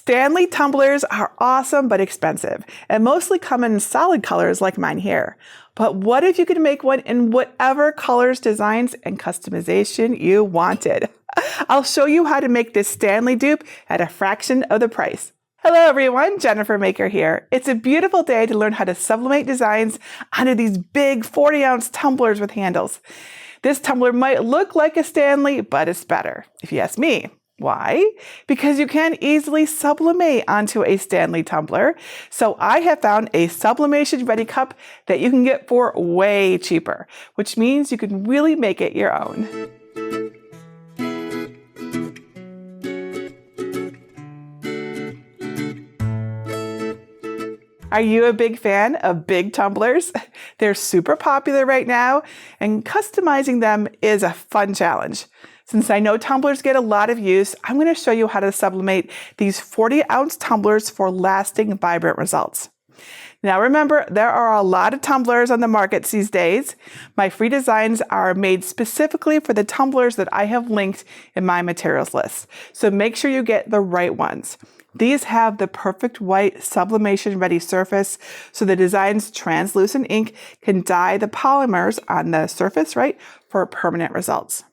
Stanley tumblers are awesome but expensive and mostly come in solid colors like mine here. But what if you could make one in whatever colors, designs, and customization you wanted? I'll show you how to make this Stanley dupe at a fraction of the price. Hello everyone, Jennifer Maker here. It's a beautiful day to learn how to sublimate designs onto these big 40-ounce tumblers with handles. This tumbler might look like a Stanley, but it's better, if you ask me. Why? Because you can easily sublimate onto a Stanley tumbler. So I have found a sublimation ready cup that you can get for way cheaper, which means you can really make it your own. Are you a big fan of big tumblers? They're super popular right now, and customizing them is a fun challenge. Since I know tumblers get a lot of use, I'm going to show you how to sublimate these 40-ounce tumblers for lasting, vibrant results. Now remember, there are a lot of tumblers on the market these days. My free designs are made specifically for the tumblers that I have linked in my materials list, so make sure you get the right ones. These have the perfect white sublimation ready surface, so the design's translucent ink can dye the polymers on the surface, right, for permanent results.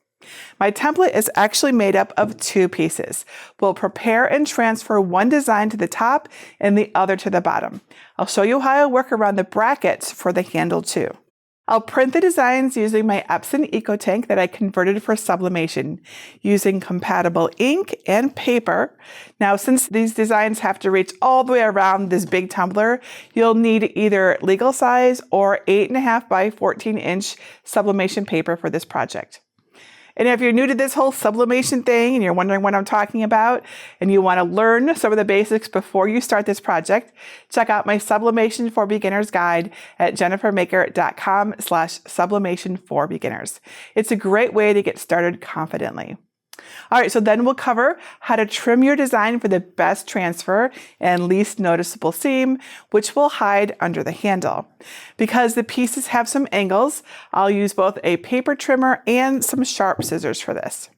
My template is actually made up of two pieces. We'll prepare and transfer one design to the top and the other to the bottom. I'll show you how I work around the brackets for the handle too. I'll print the designs using my Epson EcoTank that I converted for sublimation, using compatible ink and paper. Now, since these designs have to reach all the way around this big tumbler, you'll need either legal size or 8.5 by 14-inch sublimation paper for this project. And if you're new to this whole sublimation thing and you're wondering what I'm talking about and you want to learn some of the basics before you start this project, check out my Sublimation for Beginners guide at jennifermaker.com/sublimation for beginners. It's a great way to get started confidently. All right, so then we'll cover how to trim your design for the best transfer and least noticeable seam, which will hide under the handle. Because the pieces have some angles, I'll use both a paper trimmer and some sharp scissors for this.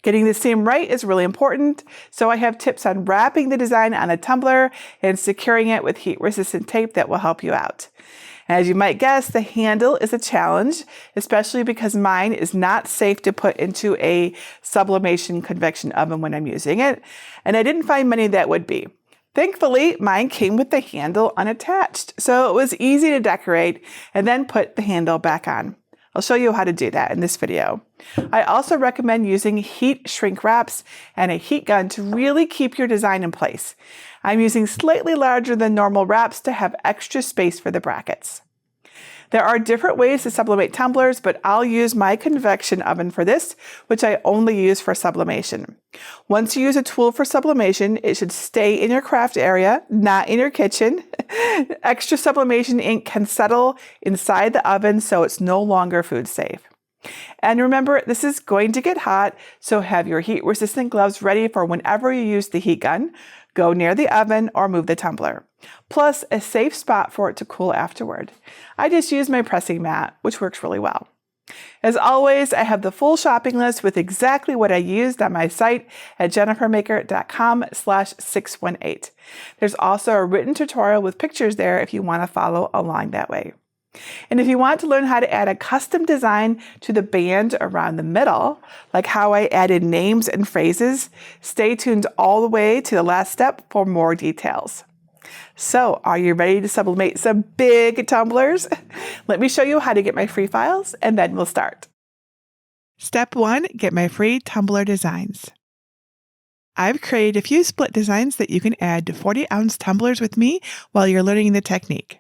Getting the seam right is really important, so I have tips on wrapping the design on a tumbler and securing it with heat-resistant tape that will help you out. As you might guess, the handle is a challenge, especially because mine is not safe to put into a sublimation convection oven when I'm using it, and I didn't find many that would be. Thankfully, mine came with the handle unattached, so it was easy to decorate and then put the handle back on. I'll show you how to do that in this video. I also recommend using heat shrink wraps and a heat gun to really keep your design in place. I'm using slightly larger than normal wraps to have extra space for the brackets. There are different ways to sublimate tumblers, but I'll use my convection oven for this, which I only use for sublimation. Once you use a tool for sublimation, it should stay in your craft area, not in your kitchen. Extra sublimation ink can settle inside the oven, so it's no longer food safe. And remember, this is going to get hot, so have your heat-resistant gloves ready for whenever you use the heat gun. Go near the oven or move the tumbler. Plus, a safe spot for it to cool afterward. I just use my pressing mat, which works really well. As always, I have the full shopping list with exactly what I used on my site at jennifermaker.com/618. There's also a written tutorial with pictures there if you want to follow along that way. And if you want to learn how to add a custom design to the band around the middle, like how I added names and phrases, stay tuned all the way to the last step for more details. So, are you ready to sublimate some big tumblers? Let me show you how to get my free files, and then we'll start. Step 1, get my free tumbler designs. I've created a few split designs that you can add to 40-ounce tumblers with me while you're learning the technique.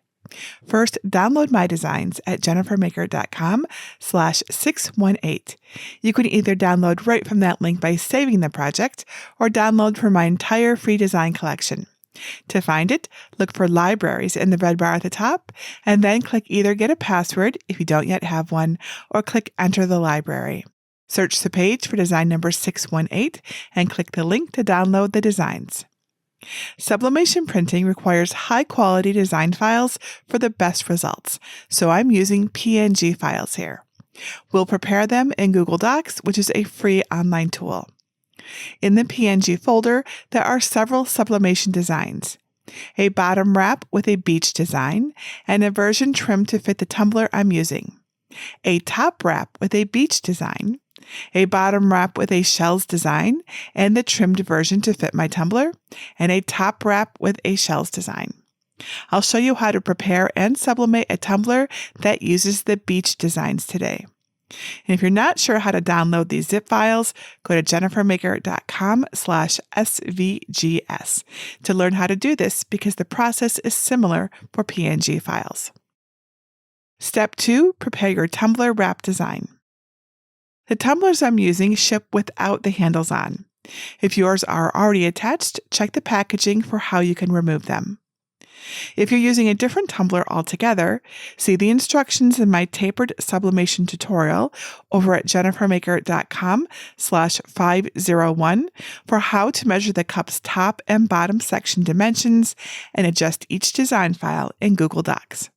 First, download my designs at jennifermaker.com/618. You can either download right from that link by saving the project or download from my entire free design collection. To find it, look for Libraries in the red bar at the top, and then click either Get a Password if you don't yet have one, or click Enter the library. Search the page for design number 618 and click the link to download the designs. Sublimation printing requires high-quality design files for the best results, so I'm using PNG files here. We'll prepare them in Google Docs, which is a free online tool. In the PNG folder, there are several sublimation designs. A bottom wrap with a beach design, and a version trimmed to fit the tumbler I'm using. A top wrap with a beach design, a bottom wrap with a shells design, and the trimmed version to fit my tumbler, and a top wrap with a shells design. I'll show you how to prepare and sublimate a tumbler that uses the beach designs today. And if you're not sure how to download these zip files, go to jennifermaker.com/svgs to learn how to do this because the process is similar for PNG files. Step 2, prepare your tumbler wrap design. The tumblers I'm using ship without the handles on. If yours are already attached, check the packaging for how you can remove them. If you're using a different tumbler altogether, see the instructions in my tapered sublimation tutorial over at jennifermaker.com/501 for how to measure the cup's top and bottom section dimensions and adjust each design file in Google Docs.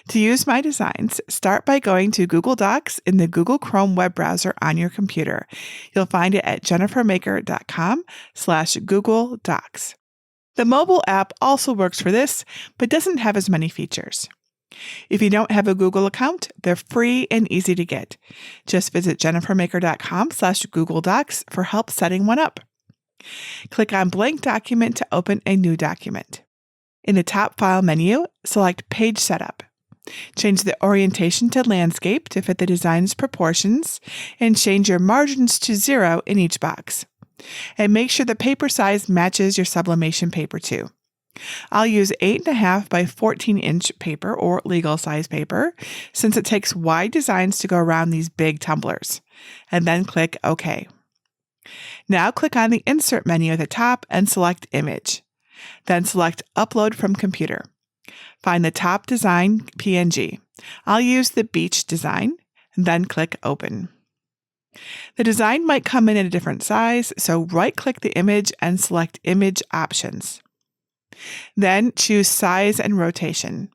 To use my designs, start by going to Google Docs in the Google Chrome web browser on your computer. You'll find it at jennifermaker.com/Google Docs. The mobile app also works for this, but doesn't have as many features. If you don't have a Google account, they're free and easy to get. Just visit jennifermaker.com/Google Docs for help setting one up. Click on Blank Document to open a new document. In the top File menu, select Page Setup. Change the orientation to landscape to fit the design's proportions, and change your margins to 0 in each box. And make sure the paper size matches your sublimation paper too. I'll use 8.5 by 14-inch paper or legal size paper since it takes wide designs to go around these big tumblers. And then click OK. Now click on the Insert menu at the top and select Image. Then select Upload from Computer. Find the top design PNG. I'll use the beach design, and then click Open. The design might come in a different size, so right-click the image and select Image Options. Then choose Size and Rotation.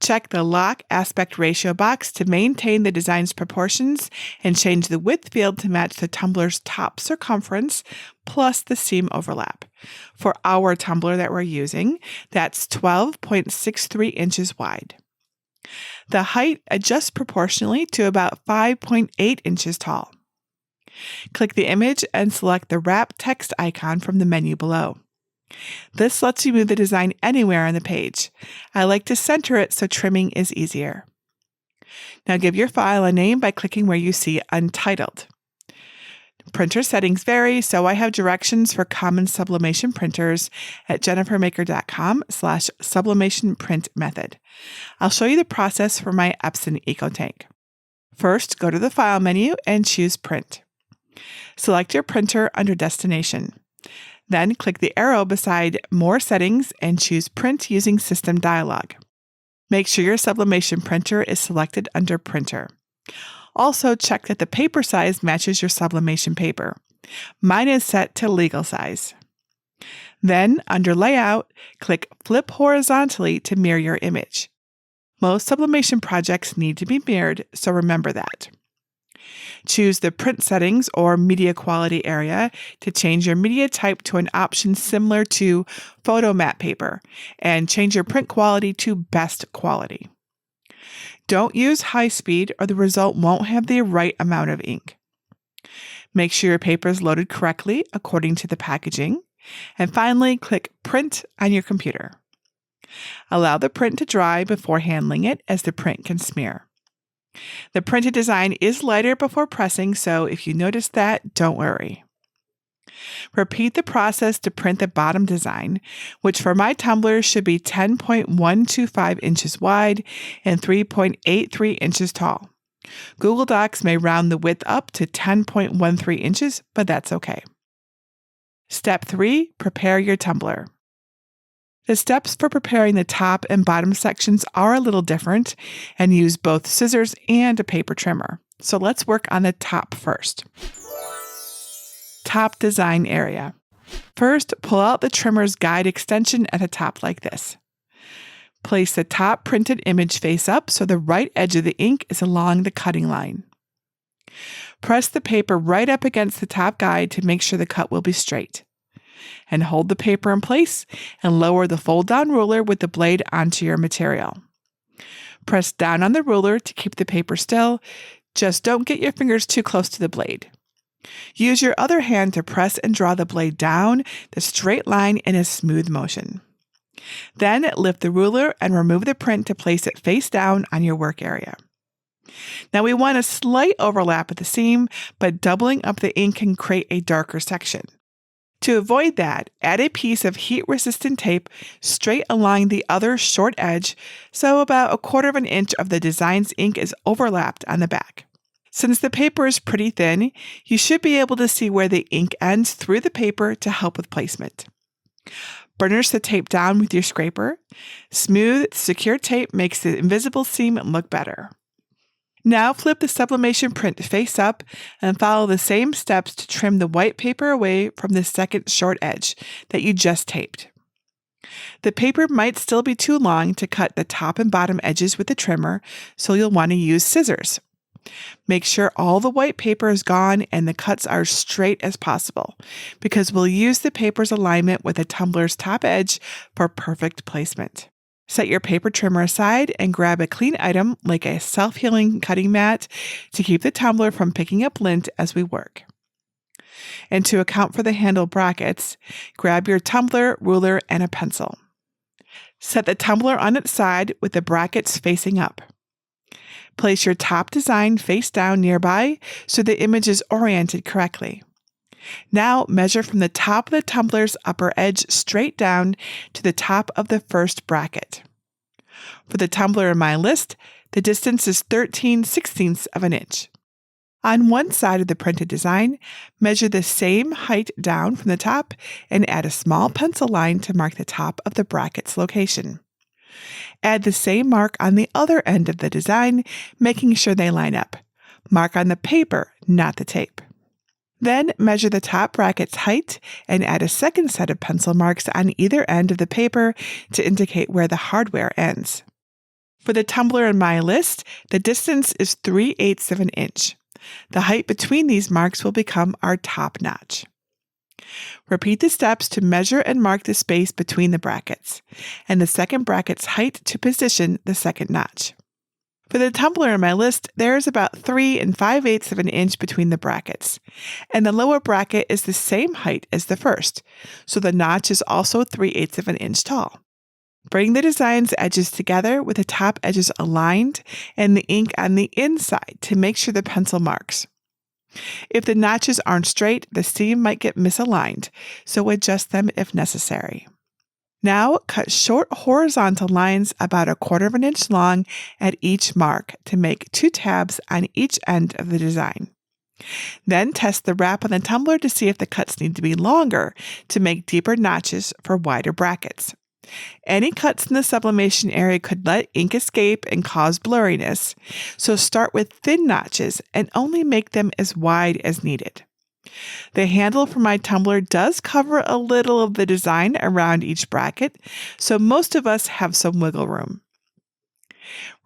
Check the Lock Aspect Ratio box to maintain the design's proportions and change the width field to match the tumbler's top circumference plus the seam overlap. For our tumbler that we're using, that's 12.63 inches wide. The height adjusts proportionally to about 5.8 inches tall. Click the image and select the Wrap text icon from the menu below. This lets you move the design anywhere on the page. I like to center it so trimming is easier. Now give your file a name by clicking where you see Untitled. Printer settings vary, so I have directions for common sublimation printers at jennifermaker.com/sublimation print method. I'll show you the process for my Epson EcoTank. First, go to the File menu and choose Print. Select your printer under Destination. Then click the arrow beside More Settings and choose Print using System dialog. Make sure your sublimation printer is selected under Printer. Also check that the paper size matches your sublimation paper. Mine is set to legal size. Then, under Layout, click Flip Horizontally to mirror your image. Most sublimation projects need to be mirrored, so remember that. Choose the Print Settings or Media Quality area to change your media type to an option similar to photo matte paper, and change your print quality to best quality. Don't use high speed or the result won't have the right amount of ink. Make sure your paper is loaded correctly according to the packaging. And finally, click Print on your computer. Allow the print to dry before handling it, as the print can smear. The printed design is lighter before pressing, so if you notice that, don't worry. Repeat the process to print the bottom design, which for my tumblers should be 10.125 inches wide and 3.83 inches tall. Google Docs may round the width up to 10.13 inches, but that's okay. Step 3, prepare your tumbler. The steps for preparing the top and bottom sections are a little different and use both scissors and a paper trimmer. So let's work on the top first. Top design area. First, pull out the trimmer's guide extension at the top like this. Place the top printed image face up so the right edge of the ink is along the cutting line. Press the paper right up against the top guide to make sure the cut will be straight. And hold the paper in place and lower the fold-down ruler with the blade onto your material. Press down on the ruler to keep the paper still. Just don't get your fingers too close to the blade. Use your other hand to press and draw the blade down the straight line in a smooth motion. Then lift the ruler and remove the print to place it face down on your work area. Now we want a slight overlap at the seam, but doubling up the ink can create a darker section. To avoid that, add a piece of heat-resistant tape straight along the other short edge, so about 1/4 inch of the design's ink is overlapped on the back. Since the paper is pretty thin, you should be able to see where the ink ends through the paper to help with placement. Burnish the tape down with your scraper. Smooth, secure tape makes the invisible seam look better. Now flip the sublimation print face up and follow the same steps to trim the white paper away from the second short edge that you just taped. The paper might still be too long to cut the top and bottom edges with the trimmer, so you'll want to use scissors. Make sure all the white paper is gone and the cuts are straight as possible, because we'll use the paper's alignment with the tumbler's top edge for perfect placement. Set your paper trimmer aside and grab a clean item like a self-healing cutting mat to keep the tumbler from picking up lint as we work. And to account for the handle brackets, grab your tumbler, ruler, and a pencil. Set the tumbler on its side with the brackets facing up. Place your top design face down nearby so the image is oriented correctly. Now measure from the top of the tumbler's upper edge straight down to the top of the first bracket. For the tumbler in my list, the distance is 13/16 of an inch. On one side of the printed design, measure the same height down from the top and add a small pencil line to mark the top of the bracket's location. Add the same mark on the other end of the design, making sure they line up. Mark on the paper, not the tape. Then measure the top bracket's height and add a second set of pencil marks on either end of the paper to indicate where the hardware ends. For the tumbler in my list, the distance is 3/8 of an inch. The height between these marks will become our top notch. Repeat the steps to measure and mark the space between the brackets, and the second bracket's height to position the second notch. For the tumbler in my list, there is about 3 5/8 of an inch between the brackets, and the lower bracket is the same height as the first, so the notch is also 3/8 of an inch tall. Bring the design's edges together with the top edges aligned and the ink on the inside to make sure the pencil marks. If the notches aren't straight, the seam might get misaligned, so adjust them if necessary. Now cut short horizontal lines about 1/4 of an inch long at each mark to make 2 tabs on each end of the design. Then test the wrap on the tumbler to see if the cuts need to be longer to make deeper notches for wider brackets. Any cuts in the sublimation area could let ink escape and cause blurriness, so start with thin notches and only make them as wide as needed. The handle for my tumbler does cover a little of the design around each bracket, so most of us have some wiggle room.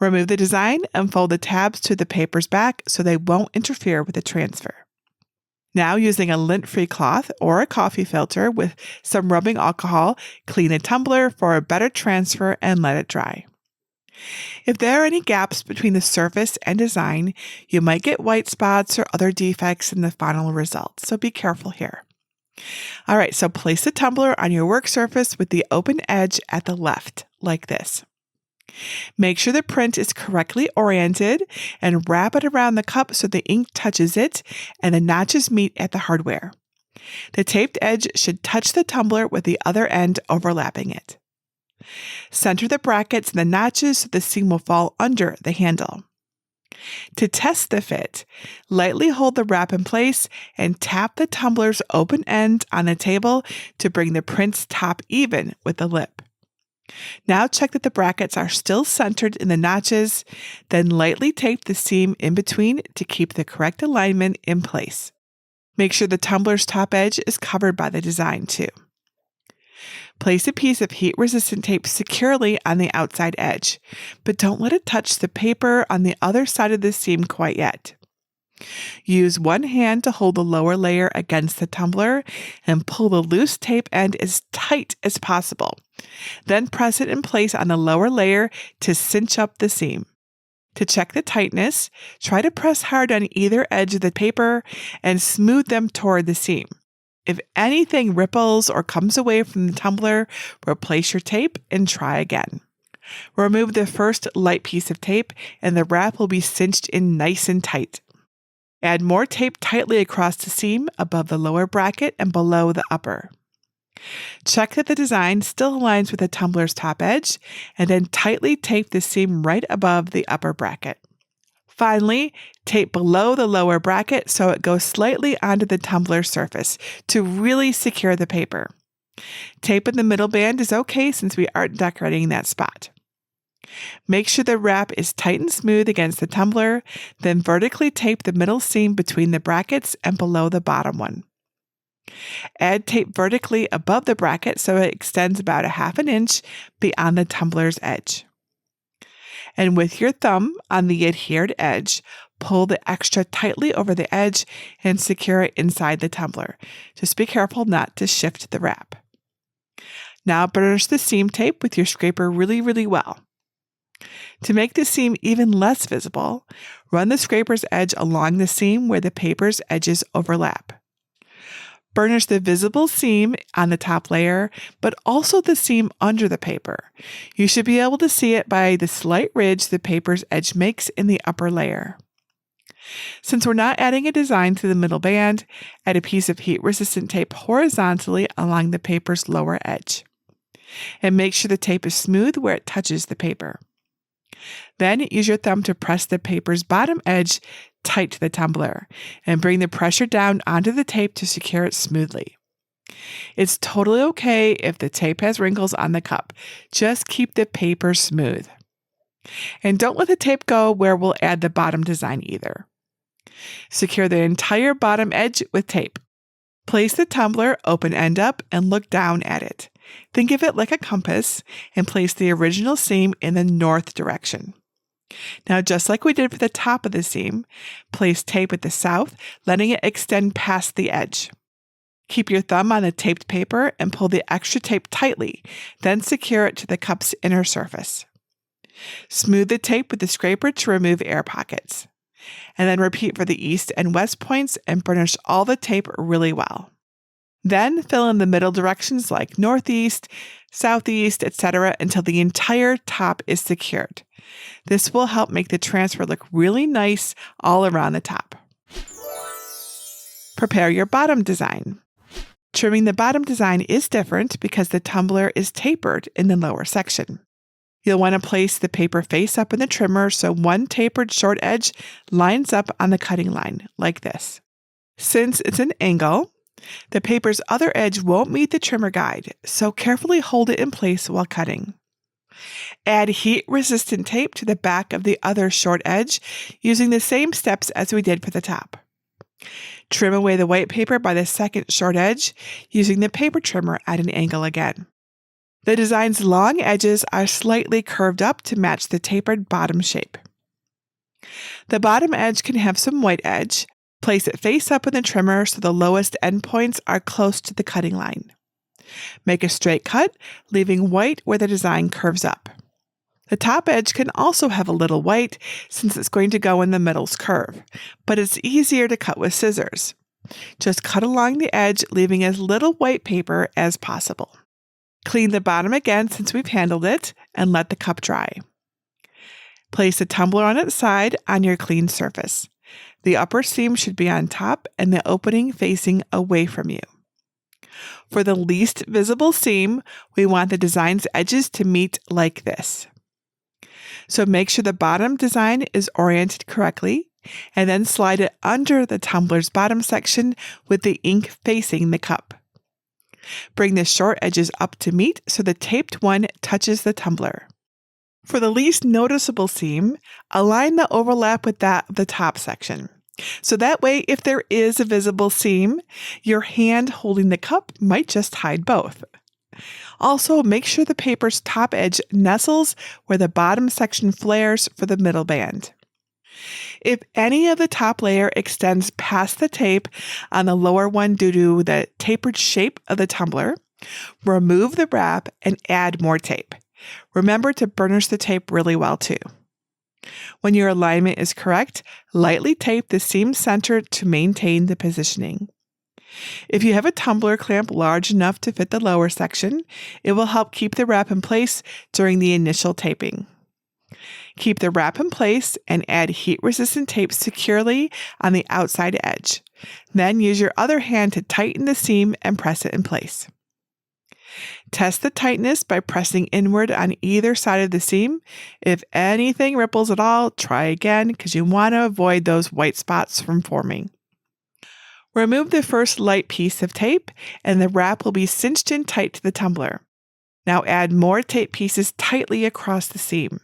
Remove the design and fold the tabs to the paper's back so they won't interfere with the transfer. Now, using a lint-free cloth or a coffee filter with some rubbing alcohol, clean a tumbler for a better transfer and let it dry. If there are any gaps between the surface and design, you might get white spots or other defects in the final result, so be careful here. All right, so place the tumbler on your work surface with the open edge at the left, like this. Make sure the print is correctly oriented and wrap it around the cup so the ink touches it and the notches meet at the hardware. The taped edge should touch the tumbler with the other end overlapping it. Center the brackets and the notches so the seam will fall under the handle. To test the fit, lightly hold the wrap in place and tap the tumbler's open end on the table to bring the print's top even with the lip. Now check that the brackets are still centered in the notches, then lightly tape the seam in between to keep the correct alignment in place. Make sure the tumbler's top edge is covered by the design too. Place a piece of heat-resistant tape securely on the outside edge, but don't let it touch the paper on the other side of the seam quite yet. Use one hand to hold the lower layer against the tumbler and pull the loose tape end as tight as possible. Then press it in place on the lower layer to cinch up the seam. To check the tightness, try to press hard on either edge of the paper and smooth them toward the seam. If anything ripples or comes away from the tumbler, replace your tape and try again. Remove the first light piece of tape and the wrap will be cinched in nice and tight. Add more tape tightly across the seam above the lower bracket and below the upper. Check that the design still aligns with the tumbler's top edge, and then tightly tape the seam right above the upper bracket. Finally, tape below the lower bracket so it goes slightly onto the tumbler surface to really secure the paper. Tape in the middle band is okay since we aren't decorating that spot. Make sure the wrap is tight and smooth against the tumbler, then vertically tape the middle seam between the brackets and below the bottom one. Add tape vertically above the bracket so it extends about 1/2 inch beyond the tumbler's edge. And with your thumb on the adhered edge, pull the extra tightly over the edge and secure it inside the tumbler. Just be careful not to shift the wrap. Now burnish the seam tape with your scraper really well. To make the seam even less visible, run the scraper's edge along the seam where the paper's edges overlap. Burnish the visible seam on the top layer, but also the seam under the paper. You should be able to see it by the slight ridge the paper's edge makes in the upper layer. Since we're not adding a design to the middle band, add a piece of heat-resistant tape horizontally along the paper's lower edge. And make sure the tape is smooth where it touches the paper. Then use your thumb to press the paper's bottom edge tight to the tumbler and bring the pressure down onto the tape to secure it smoothly. It's totally okay if the tape has wrinkles on the cup. Just keep the paper smooth. And don't let the tape go where we'll add the bottom design either. Secure the entire bottom edge with tape. Place the tumbler open end up and look down at it. Think of it like a compass and place the original seam in the north direction. Now, just like we did for the top of the seam, place tape at the south, letting it extend past the edge. Keep your thumb on the taped paper and pull the extra tape tightly, then secure it to the cup's inner surface. Smooth the tape with the scraper to remove air pockets. And then repeat for the east and west points and burnish all the tape really well. Then fill in the middle directions like northeast, southeast, etc. until the entire top is secured. This will help make the transfer look really nice all around the top. Prepare your bottom design. Trimming the bottom design is different because the tumbler is tapered in the lower section. You'll want to place the paper face up in the trimmer so one tapered short edge lines up on the cutting line, like this. Since it's an angle, the paper's other edge won't meet the trimmer guide, so carefully hold it in place while cutting. Add heat-resistant tape to the back of the other short edge using the same steps as we did for the top. Trim away the white paper by the second short edge using the paper trimmer at an angle again. The design's long edges are slightly curved up to match the tapered bottom shape. The bottom edge can have some white edge. Place it face up in the trimmer so the lowest endpoints are close to the cutting line. Make a straight cut, leaving white where the design curves up. The top edge can also have a little white since it's going to go in the middle's curve, but it's easier to cut with scissors. Just cut along the edge, leaving as little white paper as possible. Clean the bottom again since we've handled it, and let the cup dry. Place the tumbler on its side on your clean surface. The upper seam should be on top and the opening facing away from you. For the least visible seam, we want the design's edges to meet like this. So make sure the bottom design is oriented correctly, and then slide it under the tumbler's bottom section with the ink facing the cup. Bring the short edges up to meet so the taped one touches the tumbler. For the least noticeable seam, align the overlap with that of the top section. So that way, if there is a visible seam, your hand holding the cup might just hide both. Also, make sure the paper's top edge nestles where the bottom section flares for the middle band. If any of the top layer extends past the tape on the lower one due to the tapered shape of the tumbler, remove the wrap and add more tape. Remember to burnish the tape really well too. When your alignment is correct, lightly tape the seam center to maintain the positioning. If you have a tumbler clamp large enough to fit the lower section, it will help keep the wrap in place during the initial taping. Keep the wrap in place and add heat-resistant tape securely on the outside edge. Then use your other hand to tighten the seam and press it in place. Test the tightness by pressing inward on either side of the seam. If anything ripples at all, try again because you want to avoid those white spots from forming. Remove the first light piece of tape and the wrap will be cinched in tight to the tumbler. Now add more tape pieces tightly across the seam.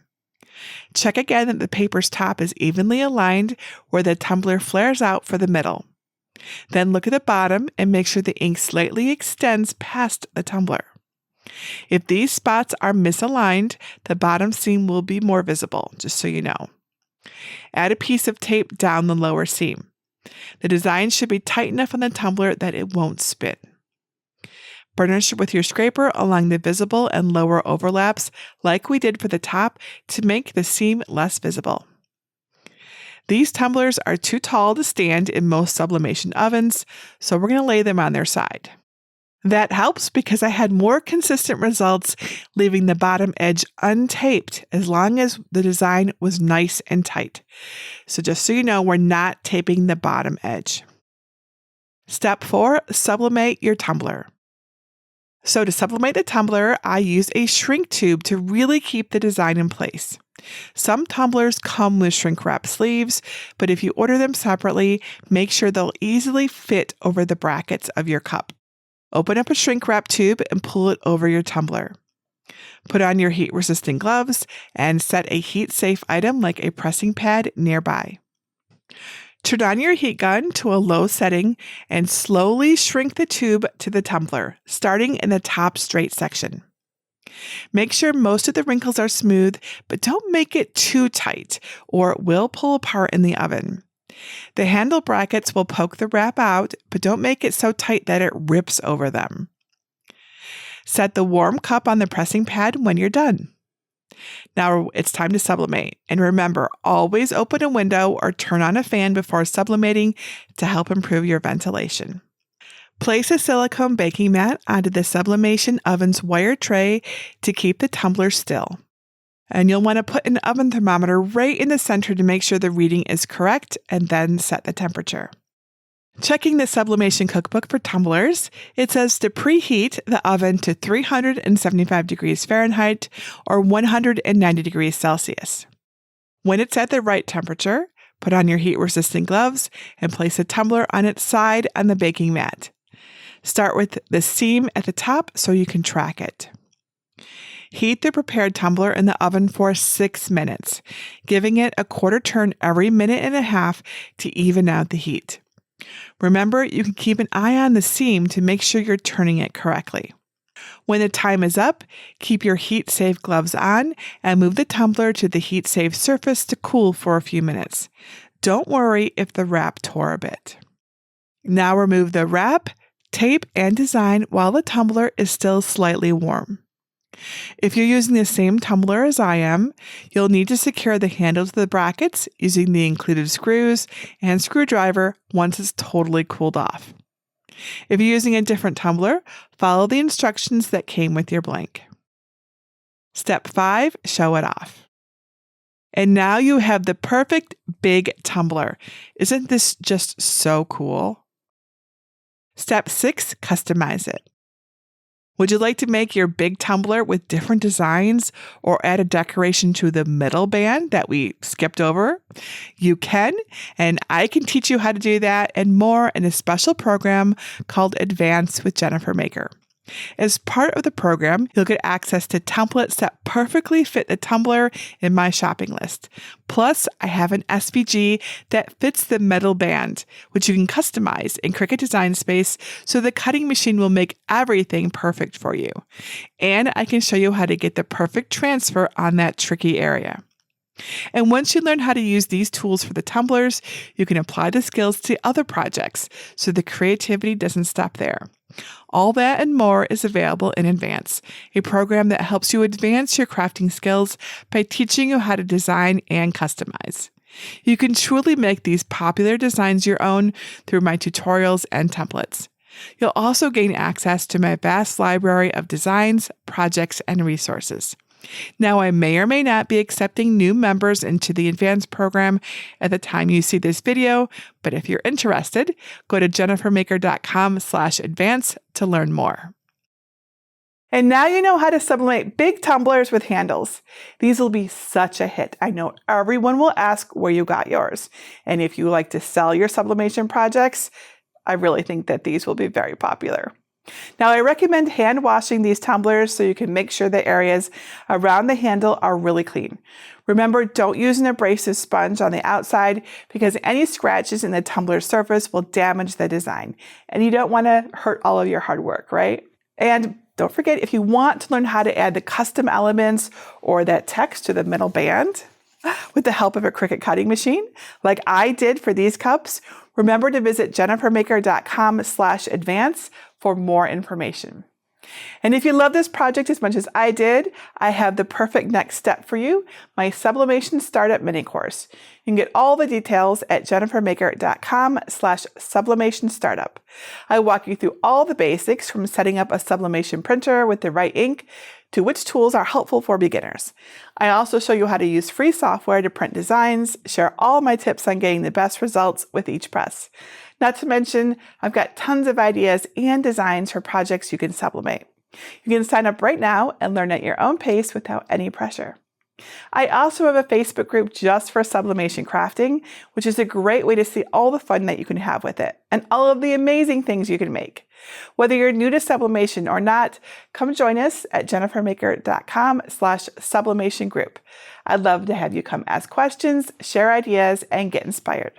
Check again that the paper's top is evenly aligned where the tumbler flares out for the middle. Then look at the bottom and make sure the ink slightly extends past the tumbler. If these spots are misaligned, the bottom seam will be more visible, just so you know. Add a piece of tape down the lower seam. The design should be tight enough on the tumbler that it won't spin. Burnish with your scraper along the visible and lower overlaps like we did for the top to make the seam less visible. These tumblers are too tall to stand in most sublimation ovens, so we're going to lay them on their side. That helps because I had more consistent results leaving the bottom edge untaped as long as the design was nice and tight. So just so you know, we're not taping the bottom edge. Step 4, sublimate your tumbler. So to sublimate the tumbler, I use a shrink tube to really keep the design in place. Some tumblers come with shrink wrap sleeves, but if you order them separately, make sure they'll easily fit over the brackets of your cup. Open up a shrink wrap tube and pull it over your tumbler. Put on your heat-resistant gloves and set a heat-safe item like a pressing pad nearby. Turn on your heat gun to a low setting and slowly shrink the tube to the tumbler, starting in the top straight section. Make sure most of the wrinkles are smooth, but don't make it too tight or it will pull apart in the oven. The handle brackets will poke the wrap out, but don't make it so tight that it rips over them. Set the warm cup on the pressing pad when you're done. Now it's time to sublimate. And remember, always open a window or turn on a fan before sublimating to help improve your ventilation. Place a silicone baking mat onto the sublimation oven's wire tray to keep the tumbler still. And you'll want to put an oven thermometer right in the center to make sure the reading is correct and then set the temperature. Checking the sublimation cookbook for tumblers, it says to preheat the oven to 375 degrees Fahrenheit or 190 degrees Celsius. When it's at the right temperature, put on your heat-resistant gloves and place a tumbler on its side on the baking mat. Start with the seam at the top so you can track it. Heat the prepared tumbler in the oven for 6 minutes, giving it a quarter turn every minute and a half to even out the heat. Remember, you can keep an eye on the seam to make sure you're turning it correctly. When the time is up, keep your heat-safe gloves on and move the tumbler to the heat-safe surface to cool for a few minutes. Don't worry if the wrap tore a bit. Now remove the wrap, tape, and design while the tumbler is still slightly warm. If you're using the same tumbler as I am, you'll need to secure the handle to the brackets using the included screws and screwdriver once it's totally cooled off. If you're using a different tumbler, follow the instructions that came with your blank. Step 5, show it off. And now you have the perfect big tumbler. Isn't this just so cool? Step 6, customize it. Would you like to make your big tumbler with different designs or add a decoration to the middle band that we skipped over? You can, and I can teach you how to do that and more in a special program called Advance with Jennifer Maker. As part of the program, you'll get access to templates that perfectly fit the tumbler in my shopping list. Plus, I have an SVG that fits the metal band, which you can customize in Cricut Design Space so the cutting machine will make everything perfect for you. And I can show you how to get the perfect transfer on that tricky area. And once you learn how to use these tools for the tumblers, you can apply the skills to other projects, so the creativity doesn't stop there. All that and more is available in Advance, a program that helps you advance your crafting skills by teaching you how to design and customize. You can truly make these popular designs your own through my tutorials and templates. You'll also gain access to my vast library of designs, projects, and resources. Now, I may or may not be accepting new members into the Advanced program at the time you see this video, but if you're interested, go to jennifermaker.com/advance to learn more. And now you know how to sublimate big tumblers with handles. These will be such a hit. I know everyone will ask where you got yours. And if you like to sell your sublimation projects, I really think that these will be very popular. Now, I recommend hand washing these tumblers so you can make sure the areas around the handle are really clean. Remember, don't use an abrasive sponge on the outside because any scratches in the tumbler surface will damage the design. And you don't want to hurt all of your hard work, right? And don't forget, if you want to learn how to add the custom elements or that text to the middle band with the help of a Cricut cutting machine, like I did for these cups, remember to visit jennifermaker.com/advance for more information. And if you love this project as much as I did, I have the perfect next step for you, my Sublimation Startup Mini Course. You can get all the details at jennifermaker.com/sublimation startup. I walk you through all the basics from setting up a sublimation printer with the right ink to which tools are helpful for beginners. I also show you how to use free software to print designs, share all my tips on getting the best results with each press. Not to mention, I've got tons of ideas and designs for projects you can sublimate. You can sign up right now and learn at your own pace without any pressure. I also have a Facebook group just for sublimation crafting, which is a great way to see all the fun that you can have with it and all of the amazing things you can make. Whether you're new to sublimation or not, come join us at jennifermaker.com/sublimation group. I'd love to have you come ask questions, share ideas, and get inspired.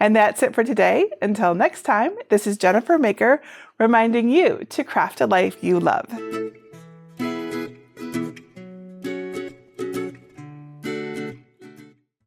And that's it for today. Until next time, this is Jennifer Maker reminding you to craft a life you love.